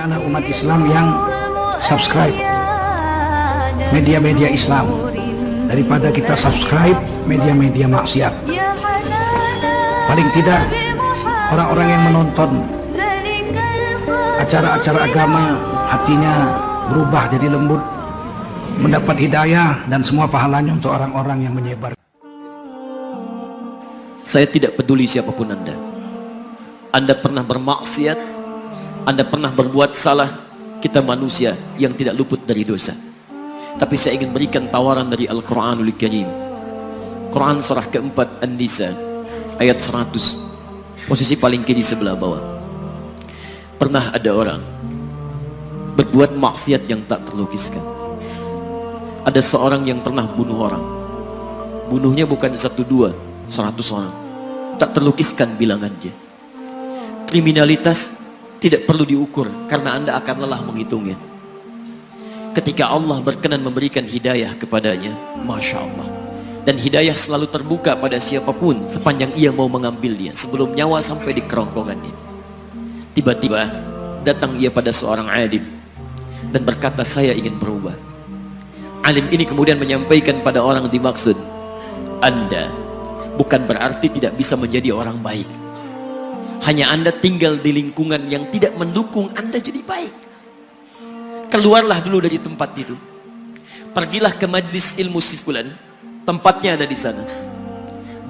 anak umat Islam yang subscribe media-media Islam daripada kita subscribe media-media maksiat. Paling tidak orang-orang yang menonton acara-acara agama hatinya berubah jadi lembut, mendapat hidayah dan semua pahalanya untuk orang-orang yang menyebar. Saya tidak peduli siapapun Anda. Anda pernah bermaksiat, Anda pernah berbuat salah. Kita manusia yang tidak luput dari dosa. Tapi saya ingin berikan tawaran dari Al-Quranul Karim. Quran surah keempat An-Nisa ayat 100, posisi paling kiri sebelah bawah. Pernah ada orang berbuat maksiat yang tak terlukiskan. Ada seorang yang pernah bunuh orang. Bunuhnya bukan 1, 2, 100 orang. Tak terlukiskan bilangannya. Kriminalitas tidak perlu diukur karena Anda akan lelah menghitungnya. Ketika Allah berkenan memberikan hidayah kepadanya, Masya Allah, dan hidayah selalu terbuka pada siapapun sepanjang ia mau mengambilnya sebelum nyawa sampai di kerongkongannya. Tiba-tiba datang ia pada seorang alim dan berkata, saya ingin berubah. Alim ini kemudian menyampaikan pada orang dimaksud, Anda bukan berarti tidak bisa menjadi orang baik. Hanya Anda tinggal di lingkungan yang tidak mendukung Anda jadi baik. Keluarlah dulu dari tempat itu. Pergilah ke majlis ilmu sifulan, tempatnya ada di sana.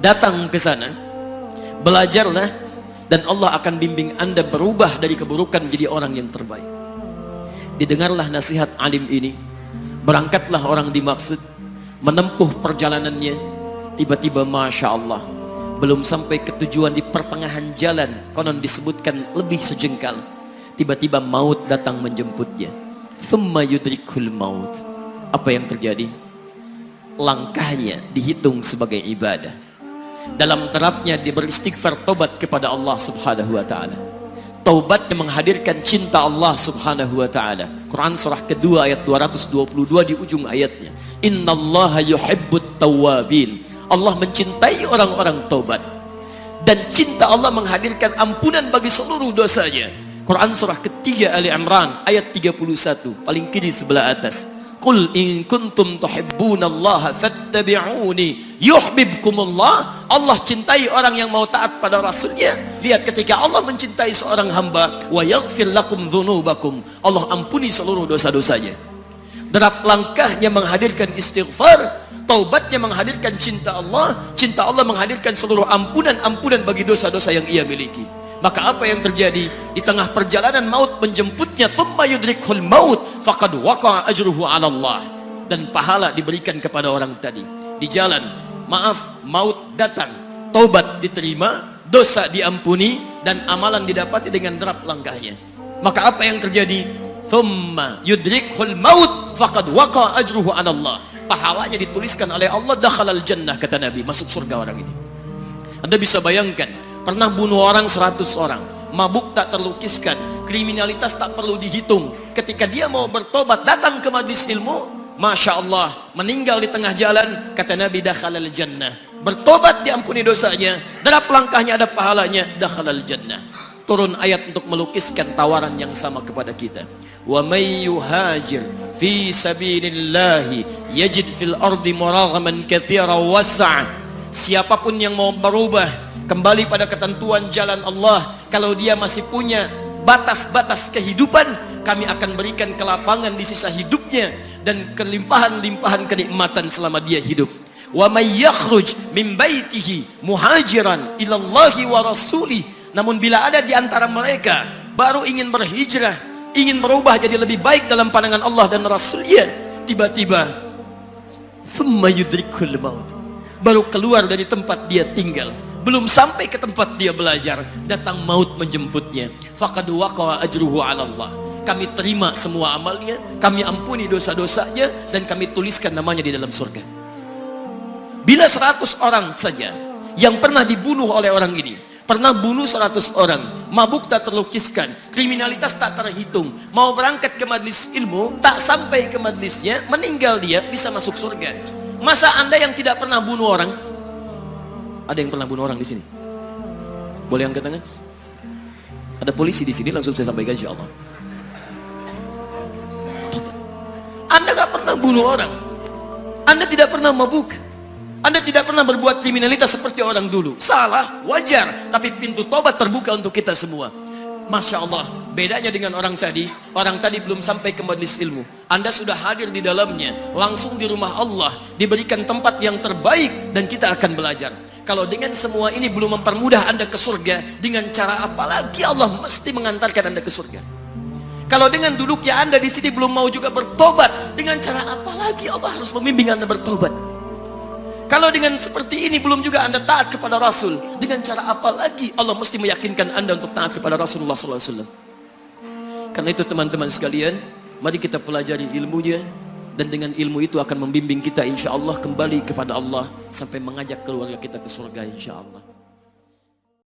Datang ke sana, belajarlah, dan Allah akan bimbing Anda berubah dari keburukan menjadi orang yang terbaik. Didengarlah nasihat alim ini. Berangkatlah orang dimaksud, menempuh perjalanannya. Tiba-tiba Masya Allah, belum sampai ke tujuan, di pertengahan jalan, konon disebutkan lebih sejengkal, tiba-tiba maut datang menjemputnya. Thumma yudrikul maut. Apa yang terjadi? Langkahnya dihitung sebagai ibadah. Dalam terapnya dia beristighfar, tobat kepada Allah subhanahu wa ta'ala. Taubatnya menghadirkan cinta Allah subhanahu wa ta'ala. Quran surah kedua ayat 222 di ujung ayatnya, innallaha yuhibbut tawwabin. Allah mencintai orang-orang taubat, dan cinta Allah menghadirkan ampunan bagi seluruh dosanya. Quran surah ketiga Ali Imran ayat 31, paling kiri sebelah atas. Qul in kuntum tuhibbunallaha fattabi'uni yuhibbukumullah. Allah cintai orang yang mau taat pada Rasulnya. Lihat, ketika Allah mencintai seorang hamba, wa yaghfir lakum dzunubakum, Allah ampuni seluruh dosa-dosanya. Derap langkahnya menghadirkan istighfar, taubatnya menghadirkan cinta Allah menghadirkan seluruh ampunan bagi dosa-dosa yang ia miliki. Maka apa yang terjadi? Di tengah perjalanan maut menjemputnya, thumma yudrikhul maut faqad waqa'a ajruhu 'ala Allah, dan pahala diberikan kepada orang tadi. Di jalan, maaf, maut datang, taubat diterima, dosa diampuni, dan amalan didapati dengan derap langkahnya. Maka apa yang terjadi? Thumma yudrikhul maut faqad waqa'a ajruhu 'ala Allah. Pahalanya dituliskan oleh Allah, dakhalal jannah, kata Nabi, masuk surga orang ini. Anda bisa bayangkan, pernah bunuh orang 100 orang, mabuk tak terlukiskan, kriminalitas tak perlu dihitung. Ketika dia mau bertobat, datang ke majlis ilmu, Masya Allah, meninggal di tengah jalan, kata Nabi, dakhalal jannah. Bertobat diampuni dosanya, derap langkahnya ada pahalanya, dakhalal jannah. Turun ayat untuk melukiskan tawaran yang sama kepada kita. Wa may yuhajir fi sabilillahi yajid fil ardi muraghaman katsira was'a. Siapapun yang mau berubah kembali pada ketentuan jalan Allah, kalau dia masih punya batas-batas kehidupan, kami akan berikan kelapangan di sisa hidupnya dan kelimpahan-limpahan kenikmatan selama dia hidup. Wa may yakhruj min baitihi muhajiran ila Allahi wa rasulih. Namun bila ada di antara mereka baru ingin berhijrah, ingin berubah jadi lebih baik dalam pandangan Allah dan Rasulnya, tiba-tiba thumma yudrikul maut, baru keluar dari tempat dia tinggal, belum sampai ke tempat dia belajar, datang maut menjemputnya. Faqad waqa'a ajruhu 'ala Allah. Kami terima semua amalnya, kami ampuni dosa-dosanya, dan kami tuliskan namanya di dalam surga. Bila 100 orang saja yang pernah dibunuh oleh orang ini, pernah bunuh 100 orang, mabuk tak terlukiskan, kriminalitas tak terhitung, mau berangkat ke majlis ilmu, tak sampai ke majlisnya, meninggal dia, bisa masuk surga. Masa Anda yang tidak pernah bunuh orang? Ada yang pernah bunuh orang di sini? Boleh angkat tangan? Ada polisi di sini, langsung saya sampaikan insyaallah. membunuh orang. Anda tidak pernah mabuk. Anda tidak pernah berbuat kriminalitas seperti orang dulu. Salah, wajar. Tapi pintu tobat terbuka untuk kita semua. Masya Allah, bedanya dengan orang tadi belum sampai ke majelis ilmu. Anda sudah hadir di dalamnya, langsung di rumah Allah, diberikan tempat yang terbaik, dan kita akan belajar. Kalau dengan semua ini belum mempermudah Anda ke surga, dengan cara apa lagi Allah mesti mengantarkan Anda ke surga? Kalau dengan duduknya Anda di sini belum mau juga bertobat, dengan cara apa lagi Allah harus membimbing Anda bertobat? Kalau dengan seperti ini belum juga Anda taat kepada Rasul, dengan cara apa lagi Allah mesti meyakinkan Anda untuk taat kepada Rasulullah SAW? Karena itu teman-teman sekalian, mari kita pelajari ilmunya, dan dengan ilmu itu akan membimbing kita insya Allah kembali kepada Allah sampai mengajak keluarga kita ke surga insya Allah.